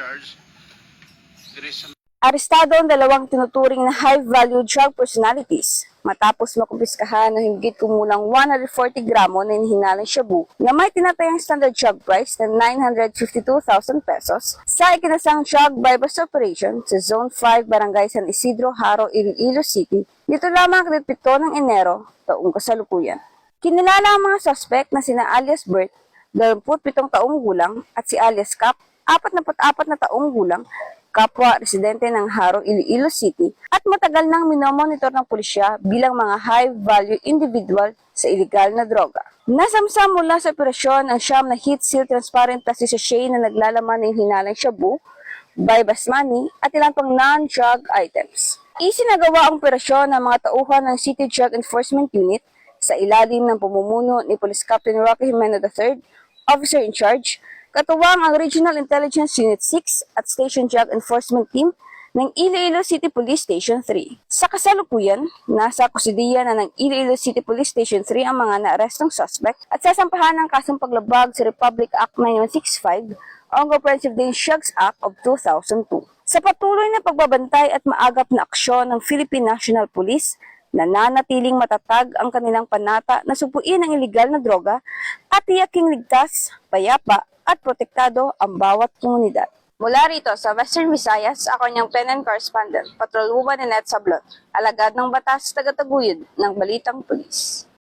charge. Arestado ang dalawang tinuturing na high-value drug personalities matapos makumpiskahan ng higit kumulang 140 gramo na inihinalang shabu na may tinatayang standard drug price na 952,000 pesos sa ikinasang drug buy-bust operation sa Zone 5, Barangay San Isidro, Haro, Iloilo City dito lamang sa 7 ng Enero taong kasalukuyan. Kinilala ang mga suspect na sina alias Bert, 27 taong gulang, at si alias Cap, 44 na taong gulang, kapwa residente ng Haro, Iloilo City at matagal nang minomonitor ng pulisya bilang mga high-value individual sa illegal na droga. Nasamsam mula sa operasyon ang siyam na heat seal transparent plastic sachet na naglalaman ng hinalang shabu, buy-bust money at ilang pang non-drug items. Isinagawa ang operasyon ng mga tauhan ng City Drug Enforcement Unit sa ilalim ng pamumuno ni Police Captain Roque Jimeno III, Officer in Charge, katuwang ang Regional Intelligence Unit 6 at Station Drug Enforcement Team ng Iloilo City Police Station 3. Sa kasalukuyan, nasa kusidiya na ng Iloilo City Police Station 3 ang mga naarestong suspect at sasampahan ng kasong paglabag sa Republic Act 9165 o ang Comprehensive Dangerous Drugs Act of 2002. Sa patuloy na pagbabantay at maagap na aksyon ng Philippine National Police, nananatiling matatag ang kanilang panata na supuin ang iligal na droga at tiyaking ligtas, payapa, at protektado ang bawat komunidad. Mula rito sa Western Visayas, ako niyang PNN correspondent, Patrolwoman Ninette Sablot, alagad ng batas tagataguyod ng Balitang Pulis.